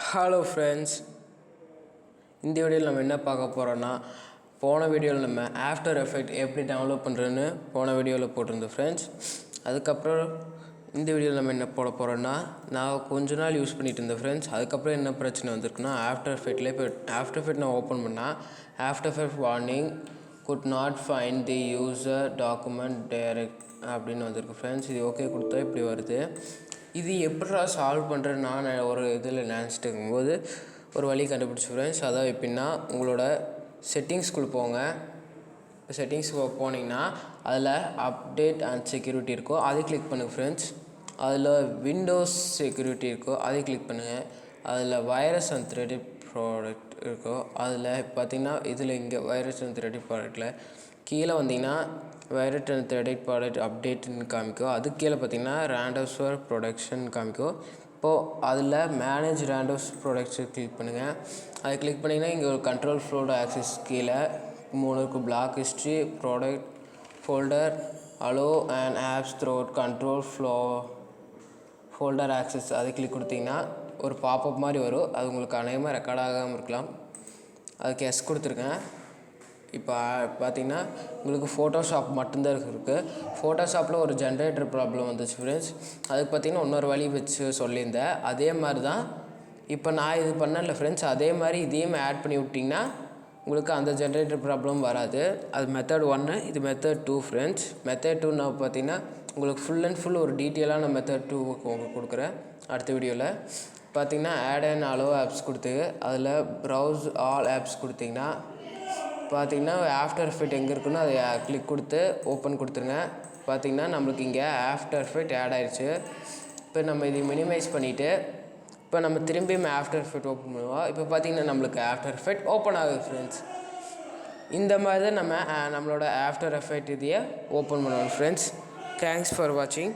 Hello friends, இந்த வீடியோவில் நம்ம என்ன பார்க்க போகிறோன்னா, போன வீடியோவில் நம்ம ஆஃப்டர் எஃபெக்ட் எப்படி டவுன்லோட் பண்ணுறதுன்னு போன வீடியோவில் போட்டிருந்தோம் ஃப்ரெண்ட்ஸ். அதுக்கப்புறம் இந்த வீடியோவில் நம்ம என்ன போட போகிறோன்னா, நான் கொஞ்ச நாள் யூஸ் பண்ணிகிட்டு இருந்தேன் ஃப்ரெண்ட்ஸ். அதுக்கப்புறம் என்ன பிரச்சனை வந்திருக்குன்னா, ஆஃப்டர் எஃபெக்ட்லேயே இப்போ ஆஃப்டர் எஃபெக்ட் நான் ஓப்பன் பண்ணால் after effect warning could not find the user document direct அப்படின்னு வந்திருக்கு ஃப்ரெண்ட்ஸ். இது ஓகே கொடுத்தா இப்படி வருது. இது எப்படா சால்வ் பண்ணுறது நான் ஒரு இதில் நினச்சிட்டு இருக்கும்போது ஒரு வழி கண்டுபிடிச்சி ஃப்ரெண்ட்ஸ். அதாவது எப்படின்னா, உங்களோட செட்டிங்ஸ்குள்ளே போங்க. இப்போ செட்டிங்ஸ்க்கு போனீங்கன்னா அதில் அப்டேட் அண்ட் செக்யூரிட்டி இருக்கும், அதை கிளிக் பண்ணுங்கள் ஃப்ரெண்ட்ஸ். அதில் விண்டோஸ் செக்யூரிட்டி இருக்கும், அதை கிளிக் பண்ணுங்கள். அதில் வைரஸ் அண்ட் த்ரெடிட் ப்ராடக்ட் இருக்கும், அதில் பார்த்திங்கன்னா இதில் இங்கே வைரஸ் அண்ட் த்ரெடிட் ப்ராடக்ட்டில் கீழே வந்தீங்கன்னா வைரஸ் அண்ட் த்ரெடிட் ப்ராடக்ட் அப்டேட்னு காமிக்கும். அதுக்கு கீழே பார்த்தீங்கன்னா ரேண்டோஸ்வர் ப்ரொடக்ஷன் காமிக்கும். இப்போது அதில் மேனேஜ் ரேண்டோஸ் ப்ரொடக்ஷன் கிளிக் பண்ணுங்கள். அதை கிளிக் பண்ணிங்கன்னா இங்கே ஒரு கண்ட்ரோல் ஃப்ளோட ஆக்சஸ் கீழே 3 இருக்கும். Block history, product folder, allow and apps throat control flow folder access. அதை கிளிக் கொடுத்தீங்கன்னா ஒரு பாப்அப் மாதிரி வரும். அது உங்களுக்கு அநேகமாக ரெக்கார்ட் ஆகாமல் இருக்கலாம். அதுக்கு எஸ் கொடுத்துருக்கேன். இப்போ பார்த்திங்கன்னா உங்களுக்கு ஃபோட்டோஷாப் மட்டும்தான் இருக்குது. ஃபோட்டோஷாப்பில் ஒரு ஜென்ரேட்டர் ப்ராப்ளம் வந்துச்சு ஃப்ரெண்ட்ஸ். அதுக்கு பார்த்திங்கன்னா இன்னொரு வழி வச்சு சொல்லியிருந்தேன். அதே மாதிரி தான் இப்போ நான் இது பண்ணல ஃப்ரெண்ட்ஸ். அதே மாதிரி இதையும் ஆட் பண்ணி விட்டிங்கன்னா உங்களுக்கு அந்த ஜென்ரேட்டர் ப்ராப்ளம் வராது. அது மெத்தட் 1, இது மெத்தட் 2 ஃப்ரெண்ட்ஸ். மெத்தட் 2 நான் பார்த்திங்கன்னா உங்களுக்கு ஃபுல் அண்ட் ஃபுல் ஒரு டீட்டெயிலான மெத்தட் 2 உங்களுக்கு கொடுக்குறேன் அடுத்த வீடியோவில். பார்த்திங்கன்னா ஆட் அண்ட் அலோ ஆப்ஸ் கொடுத்து அதில் ப்ரௌஸ் ஆல் ஆப்ஸ் கொடுத்திங்கன்னா பார்த்திங்கன்னா ஆஃப்டர் எஃபெக்ட் எங்கே இருக்குன்னு அதை கிளிக் கொடுத்து ஓப்பன் கொடுத்துருங்க. பார்த்திங்கன்னா நம்மளுக்கு இங்கே ஆஃப்டர் எஃபெக்ட் ஆட் ஆகிடுச்சு. இப்போ நம்ம இதை மினிமைஸ் பண்ணிவிட்டு இப்போ நம்ம திரும்பியும் ஆஃப்டர் எஃபெக்ட் ஓப்பன் பண்ணுவோம். இப்போ பார்த்திங்கன்னா நம்மளுக்கு ஆஃப்டர் எஃபெக்ட் ஓப்பன் ஆகுது ஃப்ரெண்ட்ஸ். இந்த மாதிரி தான் நம்ம நம்மளோட ஆஃப்டர் எஃபெக்ட் இதையே ஓப்பன் பண்ணுவோம் ஃப்ரெண்ட்ஸ். தேங்க்ஸ் ஃபார் வாட்சிங்.